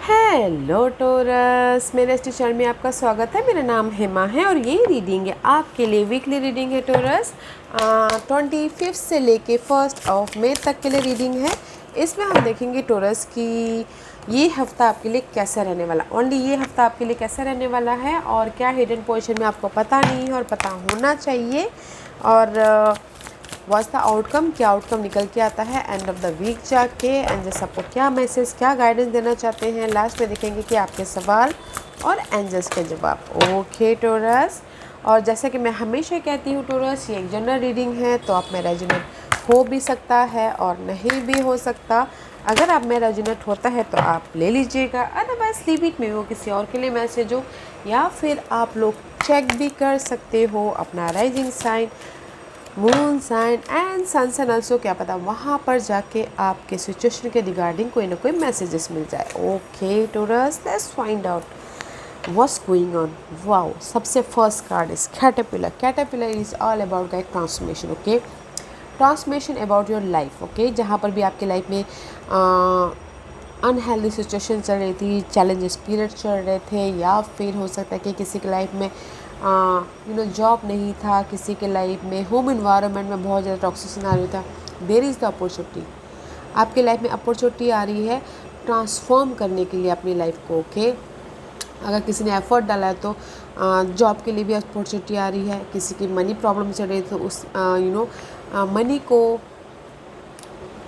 Hello torus, मेरे इस channel में आपका स्वागत है। मेरा नाम हेमा है और ये रीडिंग है आपके लिए वीकली रीडिंग है टोरस। 25 से लेके 1 मई तक के लिए रीडिंग है। इसमें हम देखेंगे टोरस की ये हफ्ता आपके लिए कैसा रहने वाला, ओनली ये हफ्ता आपके लिए कैसा रहने वाला है और क्या हिडन पोजीशन में आपको पता नहीं है और पता होना चाहिए, और वॉज द आउटकम, क्या आउटकम निकल के आता है एंड ऑफ द वीक जाके, एंजल्स आपको क्या मैसेज, क्या गाइडेंस देना चाहते हैं। लास्ट में देखेंगे कि आपके सवाल और एंजल्स के जवाब। ओके टोरस, और जैसे कि मैं हमेशा कहती हूँ टोरस, ये एक जनरल रीडिंग है तो आप में रेजोनेट हो भी सकता है और नहीं भी हो सकता। अगर आप में रेजोनेट होता है तो आप ले लीजिएगा, अदरवाइज लीव इट में, वो किसी और के लिए मैसेज हो, या फिर आप लोग चेक भी कर सकते हो अपना rising sign, moon sign and sun sign also. क्या पता वहाँ पर जाके आपके सिचुएशन के रिगार्डिंग कोई ना कोई मैसेजेस मिल जाए। Okay Taurus, let's find out what's going on. Wow, सबसे first card is caterpillar. Caterpillar is all about guide transformation. Okay, transformation about your life. Okay, जहाँ पर भी आपके लाइफ में अनहेल्दी सिचुएशन चल रही थी, चैलेंजेस पीरियड चल रहे थे, या फिर हो सकता है कि किसी की लाइफ में जॉब नहीं था, किसी के लाइफ में होम इन्वायरमेंट में बहुत ज़्यादा टॉक्सिक सिनेरियो था। देयर इज़ द अपॉर्चुनिटी, आपके लाइफ में अपॉर्चुनिटी आ रही है ट्रांसफॉर्म करने के लिए अपनी लाइफ को। ओके, अगर किसी ने एफर्ट डाला है तो जॉब के लिए भी अपॉर्चुनिटी आ रही है। किसी की मनी प्रॉब्लम चल रही है तो उस मनी को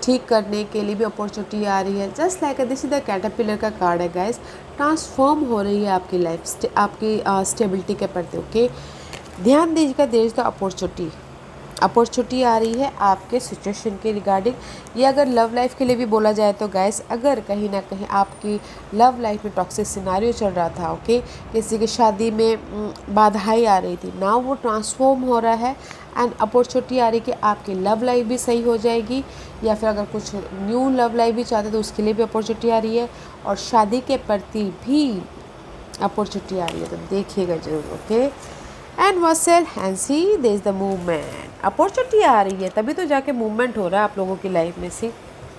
ठीक करने के लिए भी अपॉर्चुनिटी आ रही है। Just like this is the caterpillar का कार्ड है गाइस। ट्रांसफॉर्म हो रही है आपकी लाइफ, आपकी स्टेबिलिटी के प्रति। ओके, ध्यान दीजिएगा, देयर इज द अपॉर्चुनिटी आ रही है आपके सिचुएशन के रिगार्डिंग। ये अगर लव लाइफ के लिए भी बोला जाए तो गाइस, अगर कहीं ना कहीं आपकी लव लाइफ में टॉक्सिक सिनारियो चल रहा था, ओके, किसी की शादी में बाधाएं आ रही थी, ना वो ट्रांसफॉर्म हो रहा है एंड अपॉर्चुनिटी आ रही कि आपकी लव लाइफ भी सही हो जाएगी, या फिर अगर कुछ न्यू लव लाइफ भी चाहते तो उसके लिए भी अपॉर्चुनिटी आ रही है, और शादी के प्रति भी अपॉर्चुनिटी आ रही है, तो देखिएगा जरूर। Okay, and vessel and see there is the movement. Opportunity आ रही है तभी तो जाके मूवमेंट हो रहा है आप लोगों की लाइफ में। सी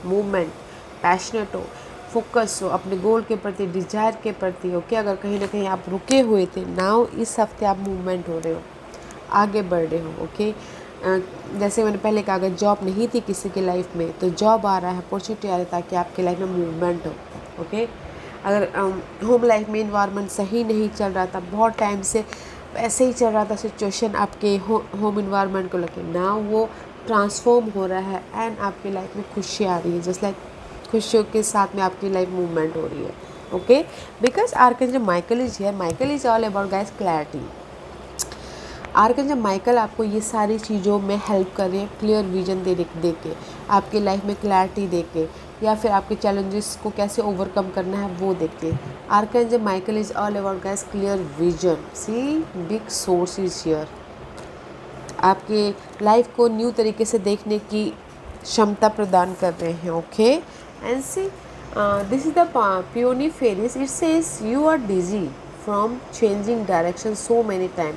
मूवमेंट, पैशनेट हो, फोकस हो अपने गोल के प्रति, डिजायर के प्रति। ओके, अगर कहीं ना कहीं आप रुके हुए थे, नाउ इस हफ्ते आप मूवमेंट हो रहे हो, आगे बढ़ रहे हो। ओके, जैसे मैंने पहले कहा, अगर जॉब नहीं थी किसी की लाइफ में तो जॉब आ रहा है, अपॉर्चुनिटी आ रही है ताकि आपकी लाइफ में मूवमेंट हो। ओके, अगर होम लाइफ में इन्वायरमेंट सही नहीं चल रहा था, बहुत टाइम से ऐसे ही चल रहा था सिचुएशन आपके होम इन्वायरमेंट को लेकर, ना वो ट्रांसफॉर्म हो रहा है एंड आपकी लाइफ में खुशी आ रही है। जस्ट लाइक खुशियों के साथ में आपकी लाइफ मूवमेंट हो रही है। Okay, because archangel Michael is here. Michael is all about guys clarity. Archangel Michael आपको ये सारी चीज़ों में हेल्प कर रहे हैं, क्लियर विजन दे के, आपकी लाइफ में क्लैरिटी दे के, या फिर आपके चैलेंजेस को कैसे ओवरकम करना है वो देख के। Archangel Michael is all about guys clear vision. See big source is here, आपके लाइफ को न्यू तरीके से देखने की क्षमता प्रदान कर रहे हैं। Okay, and see this is the peony fairies. It says you are dizzy from changing direction so many time.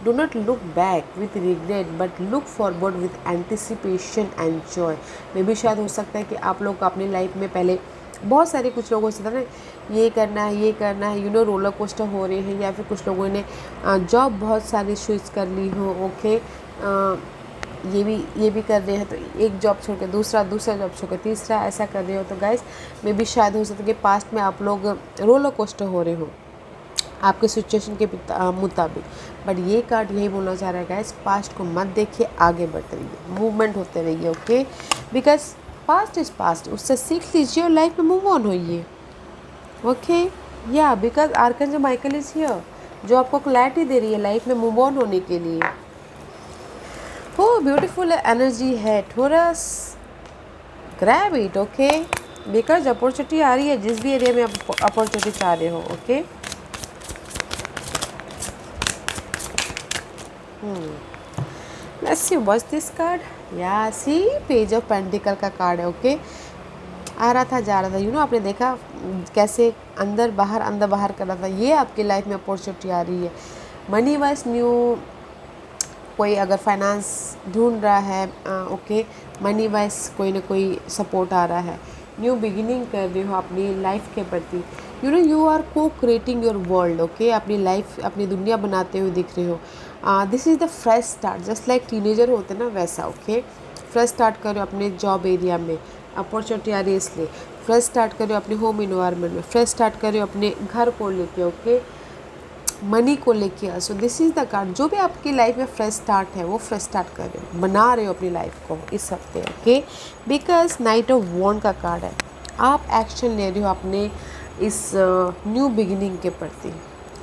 Do not look back with regret but look forward with anticipation and joy। मे भी शायद हो सकता है कि आप लोग अपनी life में पहले बहुत सारे कुछ लोगों से था ना, ये करना है, रोलर कोस्टर हो रहे हैं, या फिर कुछ लोगों ने जॉब बहुत सारी स्विच कर ली हो। ओके, ये भी कर रहे हैं तो एक जॉब छोड़ के दूसरा जॉब छोड़ के तीसरा, ऐसा कर रहे हो। तो गाइस, मे भी शायद हो सकता है कि पास्ट में आप लोग रोलर कोस्टर हो रहे हो आपके सिचुएशन के मुताबिक। बट ये कार्ड यही बोलना चाह रहा है गाइस, पास्ट को मत देखिए, आगे बढ़ते रहिए, मूवमेंट होते रहिए। Okay, because past is past, उससे सीख लीजिए और लाइफ में मूव ऑन होइए। ओके, या because archangel Michael is here, जो आपको क्लैरिटी दे रही है लाइफ में मूव ऑन होने के लिए। हो ब्यूटीफुल एनर्जी है Taurus, grab it. Okay, because opportunity आ रही है जिस भी एरिया में आप अपॉर्चुनिटी चाह रहे हो। Okay, let's see what's this card। या सी पेज ऑफ पेंटिकल का कार्ड है। ओके, आ रहा था जा रहा था, आपने देखा कैसे अंदर बाहर कर रहा था। ये आपकी लाइफ में अपॉर्चुनिटी आ रही है, मनी वाइज न्यू, कोई अगर फाइनेंस ढूंढ रहा है, ओके, मनी वाइज कोई ना कोई सपोर्ट आ रहा है, न्यू बिगिनिंग कर रहे हो अपनी लाइफ के प्रति। You are co-creating your world, okay. अपनी लाइफ, अपनी दुनिया बनाते हुए दिख रहे हो। This is the fresh start, just like teenager होते ना वैसा, ओके। फ्रेश स्टार्ट करो अपने जॉब एरिया में, अपॉर्चुनिटी आ रही है इसलिए। फ्रेश स्टार्ट करो अपने होम इन्वायरमेंट में, फ्रेश स्टार्ट करो अपने घर को लेके, ओके, मनी को लेके। So this is the card. जो भी आपकी लाइफ में फ्रेश स्टार्ट है वो फ्रेश स्टार्ट कर रहे हो, बना रहे हो अपनी लाइफ को इस हफ्ते, okay. Because night of wand का कार्ड है। आप एक्शन ले रहे हो अपने इस न्यू बिगिनिंग के प्रति।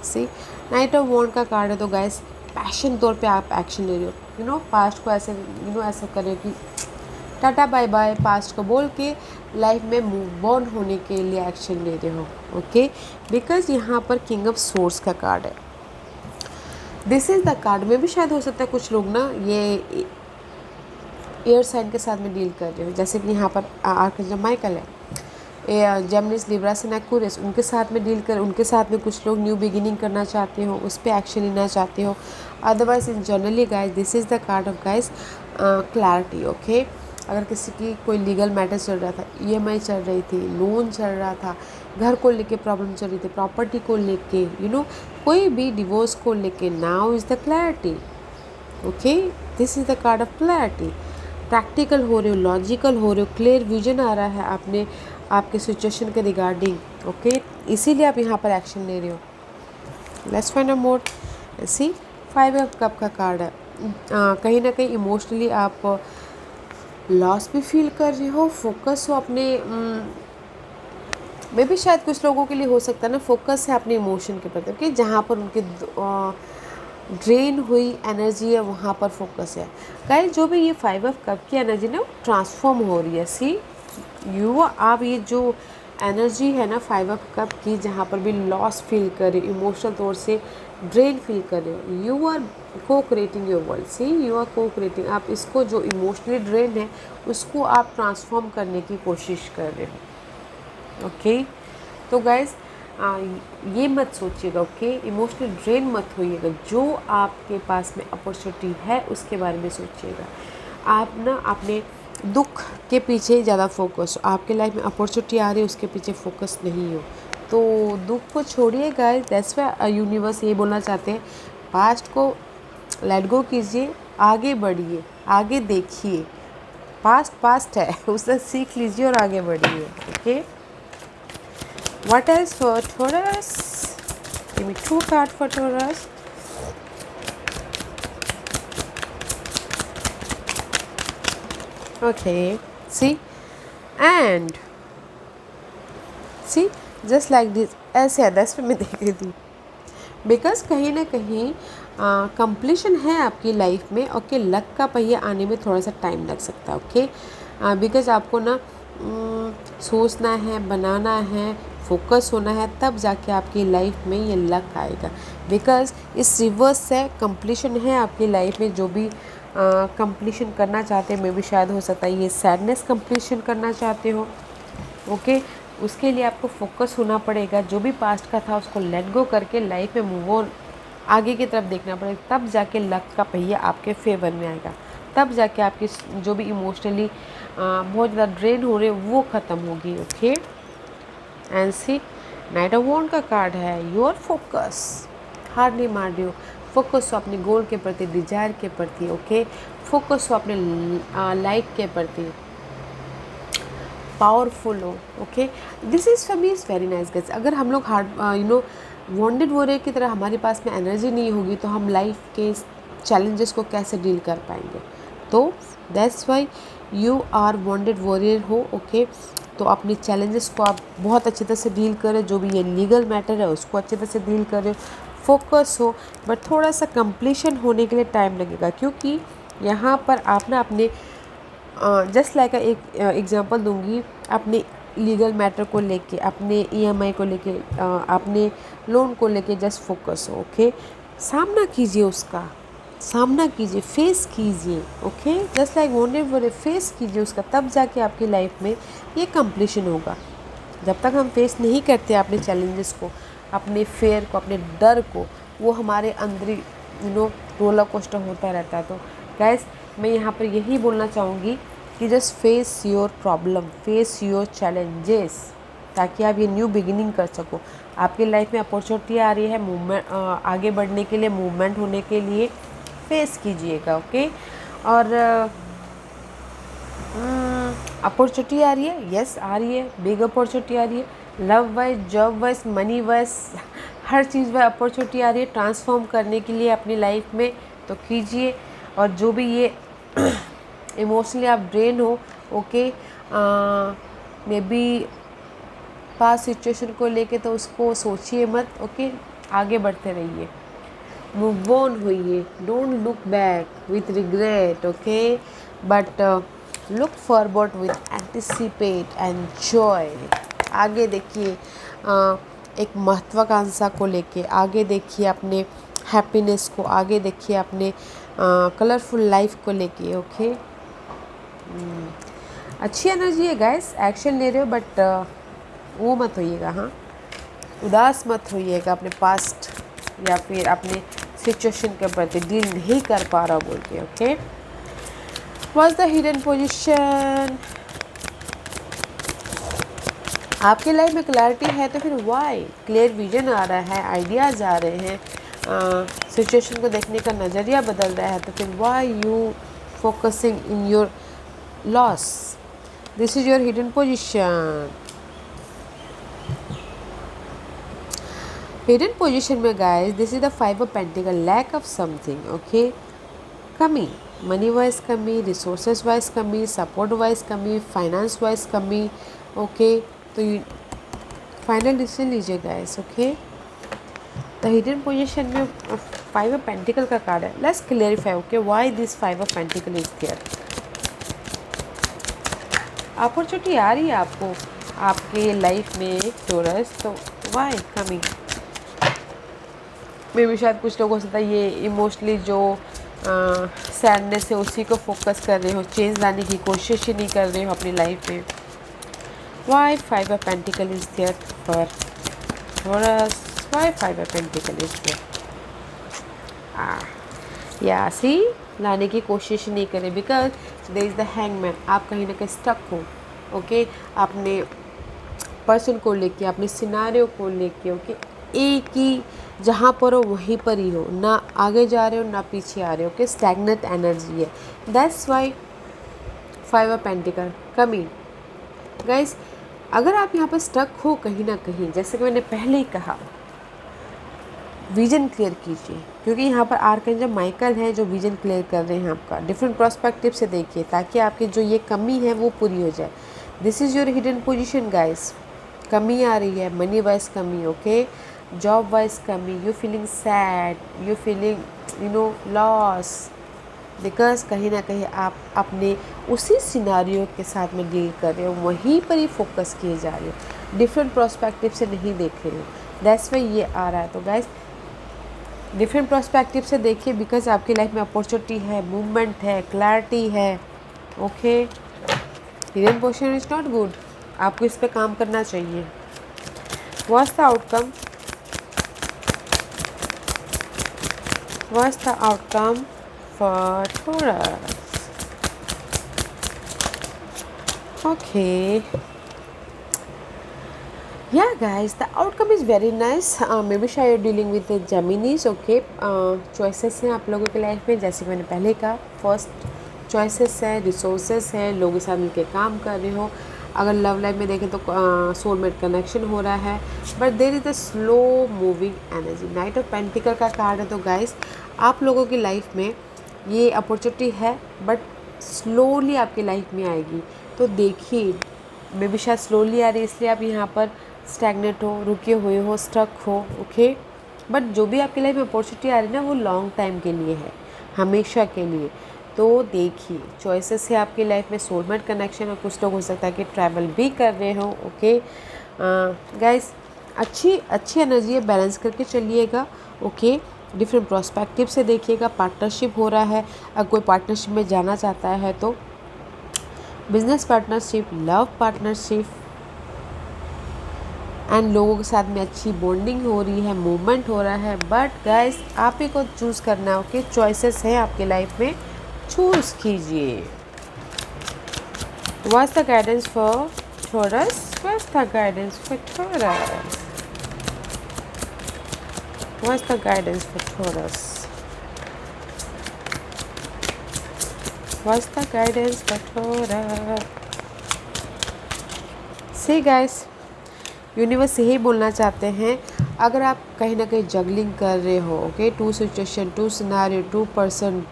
सी, नाइट ऑफ वॉन्ड का कार्ड है, तो गाइस पैशन तौर पे आप एक्शन ले रहे हो। पास्ट को ऐसे ऐसा करें कि टाटा बाय बाय पास्ट को बोल के लाइफ में मूव ऑन होने के लिए एक्शन ले रहे हो, ओके। बिकॉज यहाँ पर किंग ऑफ सोर्स का कार्ड है। दिस इज़ द कार्ड में भी शायद हो सकता है कुछ लोग ना ये एयर साइन के साथ में डील कर रहे हो, जैसे कि यहाँ पर आर्कएंजल माइकल है, जेमिनिस, लिब्रा एंड एक्वेरियस, उनके साथ में डील कर, उनके साथ में कुछ लोग न्यू बिगिनिंग करना चाहते हो, उस पर एक्शन लेना चाहते हो। Otherwise in generally guys this is the card of guys clarity, okay. अगर किसी की कोई लीगल मैटर चल रहा था, ईएमआई चल रही थी, लोन चल रहा था, घर को लेके प्रॉब्लम चल रही थी, प्रॉपर्टी को लेके, कोई भी डिवोर्स को लेके, now is the clarity, okay. This is the card of clarity. Practical हो रहे हो, लॉजिकल हो रहे हो, क्लियर विजन आ रहा है आपने आपके सिचुएशन के रिगार्डिंग, ओके। इसीलिए आप यहाँ पर एक्शन ले रहे हो। Let's find out more. See, 5 of cup का कार्ड है। कहीं ना कहीं इमोशनली आप लॉस भी फील कर रहे हो, फोकस हो अपने मे भी शायद कुछ लोगों के लिए हो सकता है ना, फोकस है अपने इमोशन के प्रति, कि जहाँ पर उनकी ड्रेन हुई एनर्जी है वहाँ पर फोकस है। गाइस जो भी ये 5 ऑफ कप की एनर्जी ना, वो ट्रांसफॉर्म हो रही है। सी, आप ये जो एनर्जी है ना 5 ऑफ कप की, जहाँ पर भी लॉस फील कर रहे हो, इमोशनल तौर से ड्रेन फील कर रहे हो, you are co-creating your world. See, you are co-creating, आप इसको जो इमोशनली ड्रेन है उसको आप ट्रांसफॉर्म करने की कोशिश कर रहे हो, ओके। तो गाइज ये मत सोचिएगा, ओके, इमोशनल ड्रेन मत होइएगा। जो आपके पास में अपॉर्चुनिटी है उसके बारे में सोचिएगा। आप ना अपने दुख के पीछे ज़्यादा फोकस हो, आपके लाइफ में अपॉर्चुनिटी आ रही है उसके पीछे फोकस नहीं हो, तो दुख को छोड़िए गाइस। दैट्स व्हाई यूनिवर्स ये बोलना चाहते हैं, पास्ट को लेट गो कीजिए, आगे बढ़िए, आगे देखिए। पास्ट पास्ट है, उससे सीख लीजिए और आगे बढ़िए, okay. What else for Taurus? Give me 2 cards for Taurus. Okay, see, and see, just like this, ऐसे अदर्स पे मैं देख रही थी। बिकॉज कहीं ना कहीं कंप्लीशन है आपकी लाइफ में, ओके। लक का पहिया आने में थोड़ा सा टाइम लग सकता है, ओके। बिकॉज आपको ना सोचना है, बनाना है, फोकस होना है, तब जाके आपकी लाइफ में ये लक आएगा। बिकॉज इस रिवर्स से कंप्लीशन है आपकी लाइफ में, जो भी कंप्लीशन करना चाहते हैं, मे भी शायद हो सकता है ये सैडनेस कंप्लीशन करना चाहते हो, ओके। उसके लिए आपको फोकस होना पड़ेगा, जो भी पास्ट का था उसको लेट गो करके लाइफ में मूव ऑन आगे की तरफ देखना पड़ेगा, तब जाके लक का पहिया आपके फेवर में आएगा, तब जाके आपकी जो भी इमोशनली बहुत ज़्यादा ड्रेन हो रहे वो ख़त्म होगी, okay. And see, knight of wand का कार्ड है, योर फोकस, हार नहीं मार रहे हो, फोकस हो अपने गोल के प्रति, डिजायर के प्रति, ओके। फोकस हो अपने लाइफ के प्रति, पावरफुल हो, okay. This is for me is very nice guys. अगर हम लोग हार्ड वॉन्डेड वॉरियर की तरह हमारे पास में एनर्जी नहीं होगी तो हम लाइफ के चैलेंजेस को कैसे डील कर पाएंगे। तो that's why you are wounded warrior हो, ओके। तो अपने चैलेंजेस को आप बहुत अच्छी तरह से डील करें, जो भी ये लीगल मैटर है उसको अच्छी तरह से डील करें, फोकस हो। बट थोड़ा सा कंप्लीशन होने के लिए टाइम लगेगा, क्योंकि यहाँ पर आप ना अपने जस्ट लाइक एक एग्जांपल दूंगी, अपने लीगल मैटर को लेके, अपने ईएमआई को लेके, अपने लोन को लेके जस्ट फोकस हो, ओके। सामना कीजिए, उसका सामना कीजिए, फेस कीजिए, ओके। जस्ट लाइक वॉन्टेड वो फेस कीजिए उसका, तब जाके आपकी लाइफ में ये कंप्लीशन होगा। जब तक हम फेस नहीं करते अपने चैलेंजेस को, अपने फेयर को, अपने डर को, वो हमारे अंदर रोलर कोस्टर होता रहता है। तो गाइस मैं यहाँ पर यही बोलना चाहूँगी कि just face your problem, face your challenges, ताकि आप ये न्यू बिगिनिंग कर सको। आपकी लाइफ में अपॉर्चुनिटी आ रही है मूवमेंट, आगे बढ़ने के लिए, मूवमेंट होने के लिए फेस कीजिएगा। ओके, और अपॉर्चुनिटी आ रही है, यस आ रही है, बिग अपॉर्चुनिटी आ रही है, love wise, job wise, money wise, हर चीज़ वाइज अपॉर्चुनिटी आ रही है ट्रांसफॉर्म करने के लिए अपनी लाइफ में, तो कीजिए। और जो भी ये इमोशनली आप ड्रेन हो, okay, may be pass situation को लेके, तो उसको सोचिए मत। ओके, आगे बढ़ते रहिए, मूव ऑन होइए, don't look back with regret, okay, but look forward with anticipate and Joy. आगे देखिए, एक महत्वाकांक्षा को लेके आगे देखिए, अपने हैप्पीनेस को आगे देखिए, अपने कलरफुल लाइफ को लेके। ओके, अच्छी एनर्जी है गाइस, एक्शन ले रहे हो, बट वो मत होइएगा, हाँ, उदास मत होइएगा अपने पास्ट या फिर अपने सिचुएशन के प्रति, डील नहीं कर पा रहा बोल के। Okay, what's the hidden position? आपके लाइफ में क्लैरिटी है तो फिर वाई, क्लियर विजन आ रहा है, आइडियाज़ आ रहे हैं, सिचुएशन को देखने का नज़रिया बदल रहा है, तो फिर why you focusing in your loss? This is your hidden position. Hidden position में guys, this is the 5 of pentacle, lack of something, okay, कमी, मनी वाइज कमी, रिसोर्सेज वाइज कमी, सपोर्ट वाइज कमी, फाइनेंस वाइज कमी। Okay, तो final decision लीजिए guys. Okay, the hidden position में 5 of pentacle का कार्ड है। Let's clarify, okay, why this 5 of pentacle is there. Opportunity आ रही है आपको आपके लाइफ में टोरस, तो व्हाई कमिंग? मे भी शायद कुछ लोगों से ये इमोशनली जो सैडनेस है उसी को फोकस कर रहे हो, चेंज लाने की कोशिश ही नहीं कर रहे हो अपनी लाइफ में। Why 5 of Pentacles is there for Taurus? Why 5 of Pentacles is there? या सी लाने की कोशिश नहीं करें, because there is the hangman. आप कहीं ना कहीं स्टक हो, ओके, अपने पर्सन को लेके, अपने सिनारियो को लेके, ओके, एक ही जहाँ पर हो वहीं पर ही हो, ना आगे जा रहे हो ना पीछे आ रहे हो, ओके, स्टैग्नेंट एनर्जी है। दैट्स वाई 5 ऑफ पेंटिकल कमी। गाइस, अगर आप यहाँ पर स्टक हो कहीं ना कहीं, जैसे कि मैंने पहले ही कहा, विजन क्लियर कीजिए, क्योंकि यहाँ पर आर्कएंजल माइकल है जो विजन क्लियर कर रहे हैं आपका। डिफरेंट पर्सपेक्टिव से देखिए, ताकि आपकी जो ये कमी है वो पूरी हो जाए। This is your hidden position guys. कमी आ रही है, मनी वाइज कमी, ओके, जॉब वाइज कमी, you feeling sad, you feeling loss, because कहीं ना कहीं आप अपने उसी सिनारियो के साथ में डील कर रहे हो, वहीं पर ही फोकस किए जा रहे हो, डिफरेंट पर्सपेक्टिव से नहीं देख रहे हो। दैट्स वाई ये आ रहा है। तो गाइस, डिफरेंट पर्सपेक्टिव से देखिए, बिकॉज आपकी लाइफ में अपॉर्चुनिटी है, मूवमेंट है, क्लैरिटी है। Okay, hidden position is not good, आपको इस पर काम करना चाहिए। What's the outcome? What's the outcome for Taurus? Okay, yeah guys, the outcome is very nice. Maybe शायद you're dealing with the Geminis, okay, choices हैं आप लोगों की लाइफ में, जैसे कि मैंने पहले कहा, फर्स्ट चॉइसेस है, रिसोर्सेस है, लोगों के साथ मिलकर काम कर रहे हो। अगर लव लाइफ में देखें तो सोलमेट कनेक्शन हो रहा है, but there is a slow moving energy. Night of pentacle का कार्ड है, तो गाइस आप लोगों की लाइफ में ये अपॉर्चुनिटी है, बट स्लोली आपकी लाइफ में आएगी। तो देखिए, मे भी शायद स्लोली आ रही है, इसलिए आप यहाँ पर स्टैग्नेट हो, रुके हुए हो, स्टक हो, ओके, बट जो भी आपकी लाइफ में अपॉर्चुनिटी आ रही है ना, वो लॉन्ग टाइम के लिए है, हमेशा के लिए। तो देखिए, चॉइसेस है आपकी लाइफ में, सोलमेट कनेक्शन, और कुछ लोग हो सकता है कि ट्रैवल भी कर रहे हो। ओके गाइस, अच्छी एनर्जी है, बैलेंस करके चलिएगा। ओके, डिफरेंट प्रोस्पेक्टिव से देखिएगा। पार्टनरशिप हो रहा है, अगर कोई पार्टनरशिप में जाना चाहता है तो business partnership, love partnership, and लोगों के साथ में अच्छी बॉन्डिंग हो रही है, मूवमेंट हो रहा है। बट गाइस, आप ही को चूज़ करना है। ओके, चॉइसेस हैं आपके लाइफ में, चूज़ कीजिए। What's the guidance for Taurus? What's the guidance for Taurus? What's the guidance for Taurus? What's the guidance for Taurus? See guys, universe यही बोलना चाहते हैं, अगर आप कहीं ना कहीं जगलिंग कर रहे हो, ओके, 2 सिचुएशन, 2 सिनारियो, 2 पर्सन,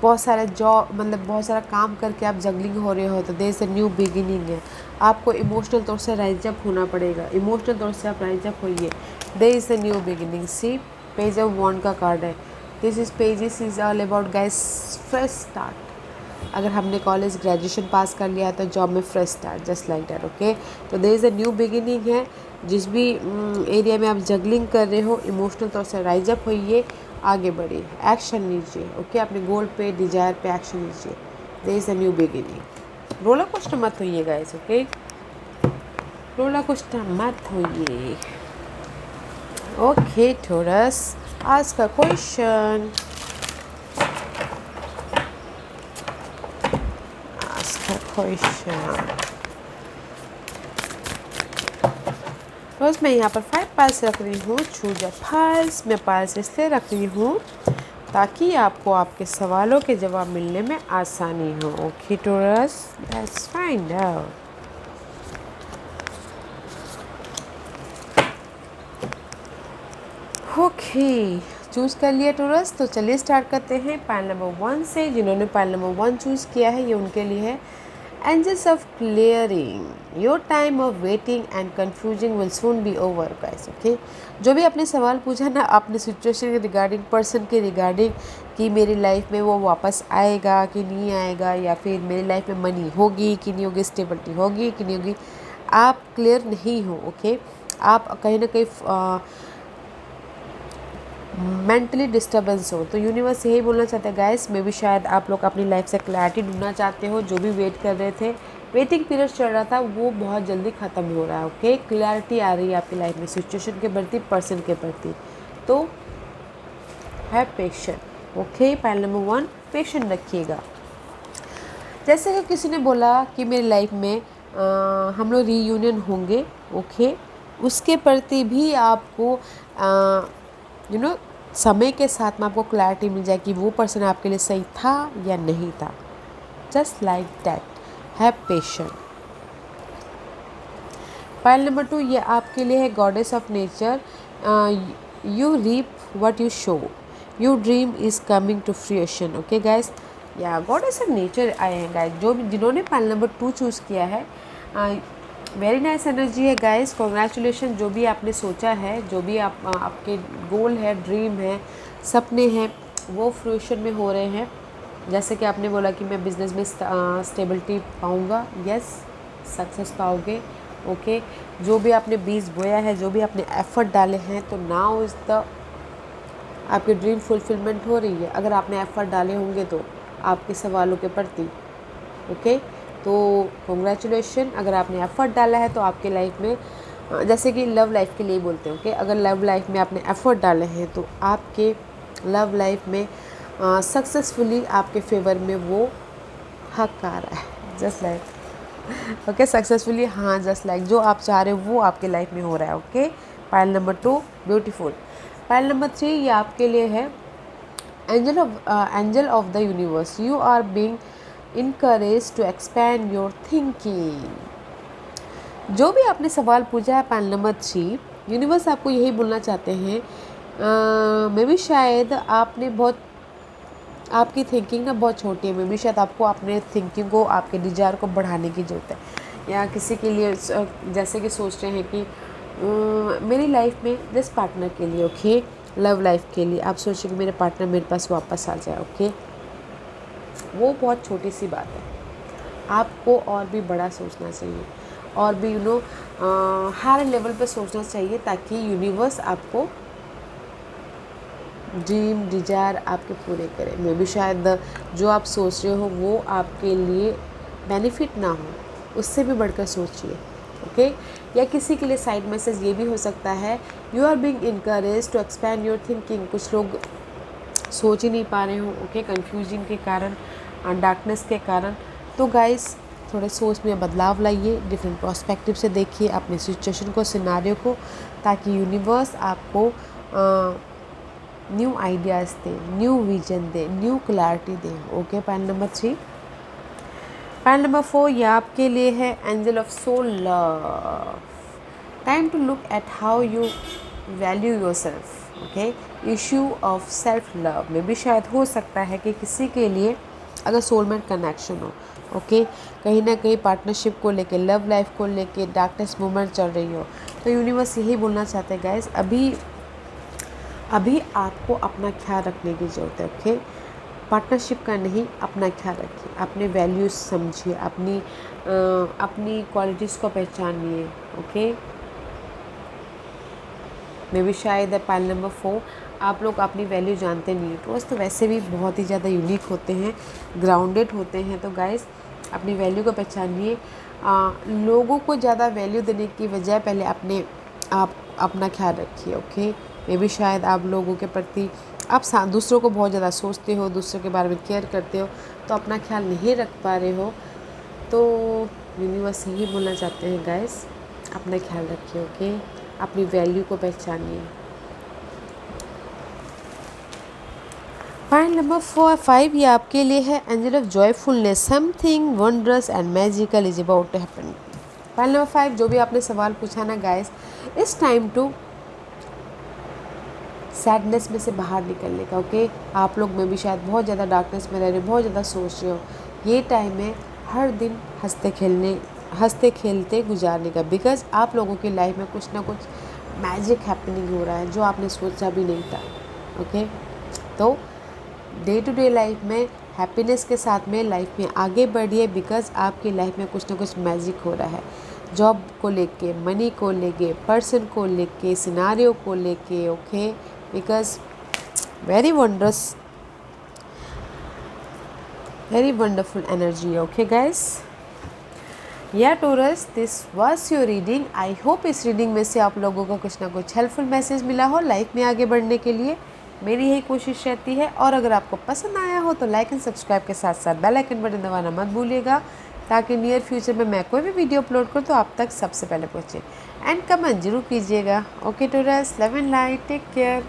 बहुत सारा जॉब, मतलब बहुत सारा काम करके आप जगलिंग हो रहे हो, तो there is a new beginning है। आपको इमोशनल तौर से राइज अप होना पड़ेगा, इमोशनल तौर से आप राइज अप होइए। There is a new beginning. See, page of wand का कार्ड है। This is pages is all about guys fresh start. अगर हमने कॉलेज ग्रेजुएशन पास कर लिया है तो जॉब में fresh start, just like that, okay. तो there is a new beginning है। जिस भी एरिया में आप जगलिंग कर रहे हो, इमोशनल तौर से राइज अप होइए, आगे बढ़िए, एक्शन लीजिए, ओके। अपने गोल पे, डिजायर पे एक्शन लीजिए। There is a new beginning. Roller coaster मत होइए गाइस, ओके, रोलर कोस्टर मत होइए। Okay Taurus, ask a question, question. बस मैं यहाँ पर 5 पाइल्स रख रही हूँ। Choose a piles. मैं पाइल्स इसलिए रख रही हूँ ताकि आपको आपके सवालों के जवाब मिलने में आसानी हो। Okay taurus, let's find out. Okay, choose कर लिया टॉरस, तो चलिए स्टार्ट करते हैं पाइल नंबर 1 से। जिन्होंने पाइल नंबर 1 चूज़ किया है, ये उनके लिए है। Angels of clearing, your time of waiting and confusing will soon be over guys, okay। जो भी आपने सवाल पूछा ना, आपने सिचुएशन के रिगार्डिंग, पर्सन के रिगार्डिंग, कि मेरी लाइफ में वो वापस आएगा कि नहीं आएगा, या फिर मेरी लाइफ में मनी होगी कि नहीं होगी, स्टेबिलिटी होगी कि नहीं होगी, आप क्लियर नहीं हो, ओके। आप कहीं ना कहीं मेंटली डिस्टर्बेंस हो। तो यूनिवर्स यही बोलना चाहता है गाइस, मे भी शायद आप लोग अपनी लाइफ से क्लैरिटी ढूंढना चाहते हो। जो भी वेट कर रहे थे, वेटिंग पीरियड चल रहा था, वो बहुत जल्दी ख़त्म हो रहा है, ओके। क्लैरिटी आ रही है आपकी लाइफ में, सिचुएशन के प्रति, पर्सन के प्रति। तो है patient, okay. Pile number 1, patient रखिएगा। जैसे कि किसी ने बोला कि मेरी लाइफ में हम लोग रीयूनियन होंगे, ओके, उसके प्रति भी आपको समय के साथ में आपको क्लैरिटी मिल जाए कि वो पर्सन आपके लिए सही था या नहीं था, just like that. Have patience. Pile number 2, ये आपके लिए है goddess of nature. You reap what you sow, you dream is coming to fruition, okay guys. या गॉडेस ऑफ नेचर आए हैं गाइस, जिन्होंने पाइल नंबर 2 चूज़ किया है। वेरी नाइस एनर्जी है गाइस, कॉन्ग्रेचुलेशन। जो भी आपने सोचा है, जो भी आपके गोल है, ड्रीम है, सपने हैं, वो फ्रूशन में हो रहे हैं। जैसे कि आपने बोला कि मैं बिज़नेस में स्टेबिलिटी पाऊँगा, यस, सक्सेस पाओगे, ओके। जो भी आपने बीज बोया है, जो भी आपने एफर्ट डाले हैं, तो नाउ इज़ द आपकी ड्रीम फुलफिलमेंट हो रही है। अगर आपने एफर्ट डाले होंगे तो आपके सवालों के प्रति, ओके। तो कॉन्ग्रेचुलेशन। अगर आपने एफ़र्ट डाला है तो आपके लाइफ में, जैसे कि लव लाइफ के लिए बोलते हैं, ओके, अगर लव लाइफ में आपने एफ़र्ट डाले हैं तो आपके लव लाइफ में सक्सेसफुली आपके फेवर में वो हक आ रहा है, जस्ट लाइक, ओके, सक्सेसफुली, हाँ, जस्ट लाइक जो आप चाह रहे हो वो आपके लाइफ में हो रहा है, okay. Pile number 2, beautiful. Pile number 3, ये आपके लिए है angel of the universe, you are being encouraged to expand your thinking। जो भी आपने सवाल पूछा है पाइल नंबर 3, यूनिवर्स आपको यही बोलना चाहते हैं। मे भी शायद आपकी थिंकिंग ना बहुत छोटी है, मे भी शायद आपको अपने थिंकिंग को, आपके डिजायर को बढ़ाने की ज़रूरत है। या किसी के लिए जैसे कि सोच रहे हैं कि मेरी लाइफ में जिस पार्टनर के लिए, ओके, लव लाइफ के लिए आप सोच रहे कि मेरे पार्टनर मेरे पास वापस आ जाए, ओके, वो बहुत छोटी सी बात है। आपको और भी बड़ा सोचना चाहिए, और भी हायर लेवल पे सोचना चाहिए, ताकि यूनिवर्स आपको ड्रीम, डिजायर आपके पूरे करे। मे भी शायद जो आप सोच रहे हो वो आपके लिए बेनिफिट ना हो, उससे भी बढ़कर सोचिए, ओके। या किसी के लिए साइड मैसेज ये भी हो सकता है, you are being encourage to expand your thinking. कुछ लोग सोच ही नहीं पा रहे हो, ओके, कन्फ्यूजन के कारण, डार्कनेस के कारण। तो गाइस थोड़े सोच में बदलाव लाइए, डिफरेंट पर्सपेक्टिव से देखिए अपनी सिचुएशन को, सिनारियो को, ताकि यूनिवर्स आपको न्यू आइडियाज़ दे, न्यू विजन दे, न्यू क्लैरिटी दे। Okay, point number 3। Point number 4 ये आपके लिए है angel of soul love. Time to look at how you value yourself. Okay, issue of self love में भी शायद हो सकता है कि किसी के लिए अगर सोलमेट कनेक्शन हो, ओके, कहीं ना कहीं पार्टनरशिप को लेके, लव लाइफ को लेके डार्कनेस मोमेंट चल रही हो, तो यूनिवर्स यही बोलना चाहते हैं गाइस, अभी आपको अपना ख्याल रखने की ज़रूरत है। ओके, पार्टनरशिप का नहीं, अपना ख्याल रखिए, अपने वैल्यूज़ समझिए, अपनी क्वालिटीज़ को पहचानिए। ओके, मे भी शायद पॉइंट नंबर 4 आप लोग अपनी वैल्यू जानते नहीं हैं। तो वैसे भी बहुत ही ज़्यादा यूनिक होते हैं, ग्राउंडेड होते हैं। तो गाइस अपनी वैल्यू को पहचानिए। लोगों को ज़्यादा वैल्यू देने की बजाय पहले आप अपना ख्याल रखिए। ओके, मे भी शायद आप लोगों के प्रति आप दूसरों को बहुत ज़्यादा सोचते हो, दूसरों के बारे में केयर करते हो, तो अपना ख्याल नहीं रख पा रहे हो। तो यूनिवर्स यही बोलना चाहते हैं गाइस, अपना ख्याल रखिए। ओके, अपनी वैल्यू को पहचानिए। पॉइंट नंबर 5 ये आपके लिए है angel of joyfulness. Something wondrous and magical is about to happen. Point number 5 जो भी आपने सवाल पूछा ना गाइस, इस टाइम टू सैडनेस में से बाहर निकलने का। ओके, आप लोग में भी शायद बहुत ज़्यादा डार्कनेस में रह रहे हो, बहुत ज़्यादा सोच रहे हो। ये टाइम है हर दिन हंसते खेलते गुजारने का, बिकॉज आप लोगों की लाइफ में कुछ ना कुछ मैजिक हैपनिंग हो रहा है जो आपने सोचा भी नहीं था। ओके, तो डे टू डे लाइफ में हैप्पीनेस के साथ में लाइफ में आगे बढ़िए, बिकॉज आपकी लाइफ में कुछ ना कुछ मैजिक हो रहा है। जॉब को लेके, मनी को लेके, पर्सन को लेके, सिनारियो को लेके। Okay, because very wondrous, very wonderful energy. Okay guys, या Taurus, this was your reading. I hope इस रीडिंग में से आप लोगों को कुछ ना कुछ हेल्पफुल मैसेज मिला हो लाइफ में आगे बढ़ने के लिए। मेरी यही कोशिश रहती है। और अगर आपको पसंद आया हो तो लाइक एंड सब्सक्राइब के साथ साथ बेल आइकन बटन दबाना मत भूलिएगा, ताकि नियर फ्यूचर में मैं कोई भी वीडियो अपलोड करूँ तो आप तक सबसे पहले पहुँचे। एंड कमेंट जरूर कीजिएगा। Okay Taurus, love and light, take care.